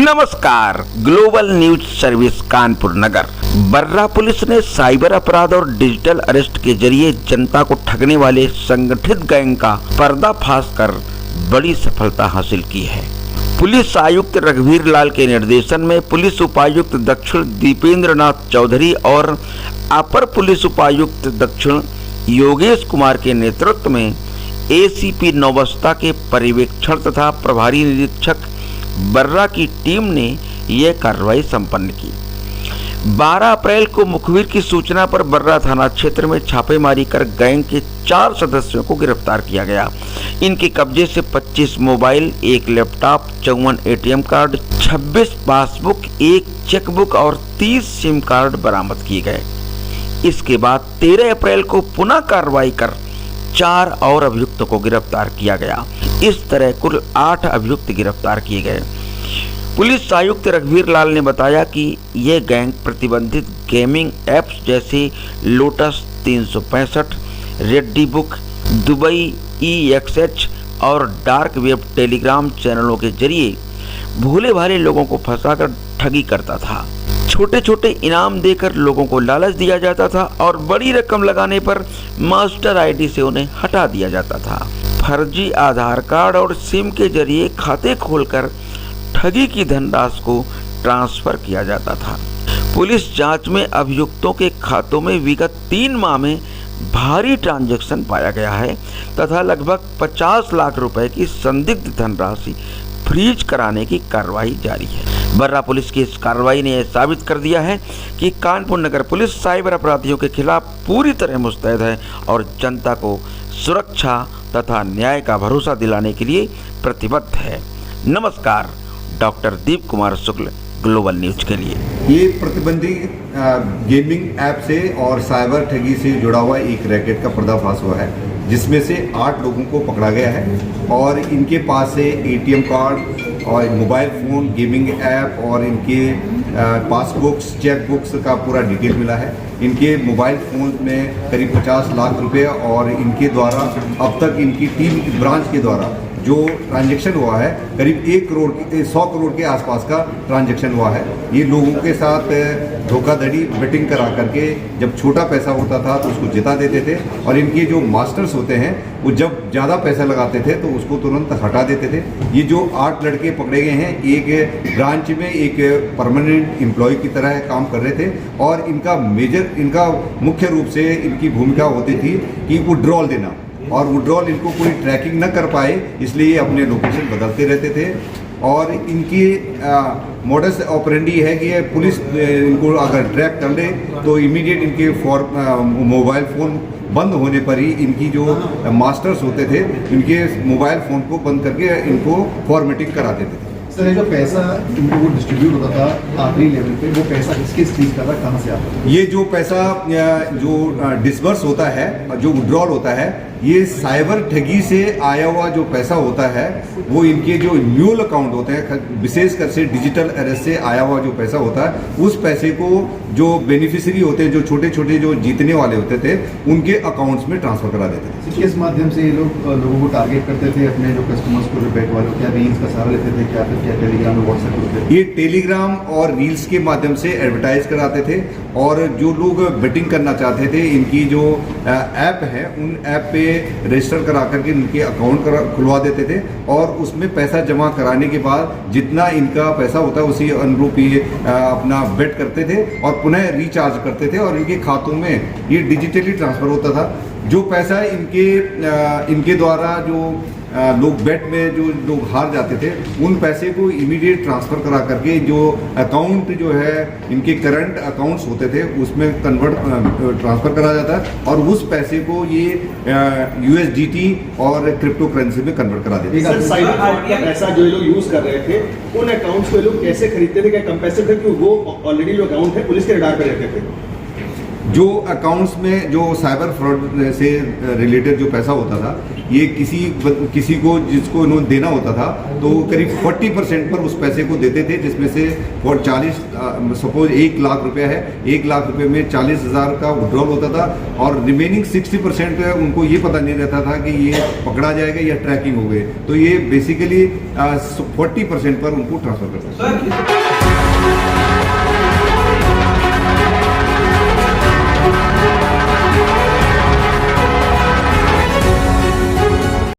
नमस्कार। Global news service Kanpur नगर। बर्रा police ने cyber अपराध और डिजिटल अरेस्ट के जरिए जनता को ठगने वाले संगठित गैंग का पर्दाफाश कर बड़ी सफलता हासिल की है। पुलिस आयुक्त रघुवीर लाल के निर्देशन में पुलिस उपायुक्त दक्षिण दीपेंद्र नाथ चौधरी और अपर पुलिस उपायुक्त दक्षिण योगेश कुमार के नेतृत्व में एसीपी नौबस्ता के पर्यवेक्षण तथा प्रभारी निरीक्षक बर्रा की टीम ने यह कार्रवाई संपन्न की। 12 अप्रैल को मुखबिर की सूचना पर बर्रा थाना क्षेत्र में छापेमारी कर गैंग के 4 सदस्यों को गिरफ्तार किया गया। इनके कब्जे से 25 mobile, 1 laptop, 54 ATM card, 26 passbook, 1 chequebook और 30 सिम कार्ड बरामद किए गए। इसके बाद 13 अप्रैल को पुनः कार्रवाई कर 4 और अभियुक्तों को गिरफ्तार किया गया। इस तरह कुल 8 अभियुक्त गिरफ्तार किए गए। पुलिस आयुक्त रघुवीर लाल ने बताया कि यह गैंग प्रतिबंधित गेमिंग ऐप्स जैसे lotus 365, Reddy book, Dubai EXH और डार्क वेब टेलीग्राम चैनलों के जरिए भोले भाले लोगों को फंसाकर ठगी करता था। छोटे छोटे इनाम देकर लोगों को लालच दिया जाता था और बड़ी रकम लगाने पर मास्टर आईडी से उन्हें हटा दिया जाता था। फर्जी आधार कार्ड और सिम के जरिए खाते खोलकर ठगी की धनराशि को ट्रांसफर किया जाता था। पुलिस जांच में अभियुक्तों के खातों में विगत 3 माह में भारी ट्रांजैक्शन पाया गया है तथा लगभग 50 लाख रुपए की संदिग्ध धनराशि फ्रीज कराने की कार्रवाई जारी है। बर्रा पुलिस की इस कार्रवाई ने यह साबित कर दिया है कि कानपुर नगर पुलिस साइबर अपराधियों के खिलाफ पूरी तरह मुस्तैद है और जनता को सुरक्षा तथा न्याय का भरोसा दिलाने के लिए प्रतिबद्ध है। नमस्कार। Doctor Deep Kumar Shukla, global news के लिए। ये प्रतिबंधित गेमिंग ऐप से और साइबर ठगी से जुड़ा हुआ एक रैकेट का पर्दाफाश हुआ है, जिसमें से 8 लोगों को पकड़ा गया है और इनके पास से एटीएम कार्ड और मोबाइल फ़ोन, गेमिंग ऐप और इनके पासबुक्स, चेकबुक्स का पूरा डिटेल मिला है। इनके मोबाइल फ़ोन में करीब 50 लाख रुपए और इनके द्वारा अब तक इनकी 3 ब्रांच के द्वारा जो ट्रांजैक्शन हुआ है करीब 100 करोड़ के आसपास का ट्रांजैक्शन हुआ है। ये लोगों के साथ धोखाधड़ी बेटिंग करा करके जब छोटा पैसा होता था तो उसको जिता देते थे और इनके जो मास्टर्स होते हैं वो जब ज़्यादा पैसा लगाते थे तो उसको तुरंत हटा देते थे। ये जो 8 लड़के पकड़े गए हैं, एक ब्रांच में एक परमानेंट एम्प्लॉय की तरह काम कर रहे थे और इनका मुख्य रूप से इनकी भूमिका होती थी कि विड्रॉल देना, और विड्रॉल इनको कोई ट्रैकिंग न कर पाए इसलिए अपने लोकेशन बदलते रहते थे। और इनकी मोडस ऑपरेंडी है कि पुलिस इनको अगर ट्रैक कर ले तो इमीडिएट इनके मोबाइल फ़ोन बंद होने पर ही इनकी जो मास्टर्स होते थे इनके मोबाइल फ़ोन को बंद करके इनको फॉर्मेटिंग करा देते थे। सर, जो पैसा इनको वो डिस्ट्रीब्यूट होता था आखिरी लेवल पे, वो पैसा किस चीज़ का था, कहाँ से आता था? ये जो पैसा जो डिसबर्स होता है, जो विड्रॉल होता है, ये साइबर ठगी से आया हुआ जो पैसा होता है वो इनके जो म्यूल अकाउंट होते हैं, विशेषकर से डिजिटल अरेस्ट से आया हुआ जो पैसा होता है, उस पैसे को जो बेनिफिशियरी होते हैं, जो छोटे छोटे जो जीतने वाले होते थे, उनके अकाउंट्स में ट्रांसफर करा देते थे। किस माध्यम से ये लोगों को टारगेट करते थे, अपने जो कस्टमर्स को, जो बैक वालों, क्या रील्स का सहारा लेते थे, क्या टेलीग्राम और व्हाट्सएप होते थे? ये टेलीग्राम और रील्स के माध्यम से एडवर्टाइज कराते थे और जो लोग बेटिंग करना चाहते थे, इनकी जो ऐप है उन ऐप पे रजिस्टर करा करके इनके अकाउंट खुलवा देते थे और उसमें पैसा जमा कराने के बाद जितना इनका पैसा होता है उसी अनुरूप ये अपना बेट करते थे और पुनः रिचार्ज करते थे और इनके खातों में ये डिजिटली ट्रांसफ़र होता था। जो पैसा इनके द्वारा जो लोग बेट में जो लोग हार जाते थे उन पैसे को इमीडिएट ट्रांसफ़र करा करके जो अकाउंट जो है इनके करंट अकाउंट्स होते थे उसमें ट्रांसफ़र करा जाता है और उस पैसे को ये USDT और क्रिप्टो करेंसी में कन्वर्ट करा देते हैं। साइबर पैसा जो लोग यूज़ कर रहे थे उन अकाउंट्स को लोग कैसे खरीदते थे, क्या कंपेंसेट थे कि वो ऑलरेडी जो अकाउंट है पुलिस के रडार पर रहते थे? जो अकाउंट्स में जो साइबर फ्रॉड से रिलेटेड जो पैसा होता था ये किसी को जिसको इन्होंने देना होता था तो करीब 40% पर उस पैसे को देते थे, जिसमें से 40 सपोज 1 लाख रुपया है, 1 लाख रुपए में 40,000 का विड्रॉल होता था और रिमेनिंग 60% उनको ये पता नहीं रहता था कि ये पकड़ा जाएगा या ट्रैकिंग हो गए, तो ये बेसिकली 40% पर उनको ट्रांसफर करता था।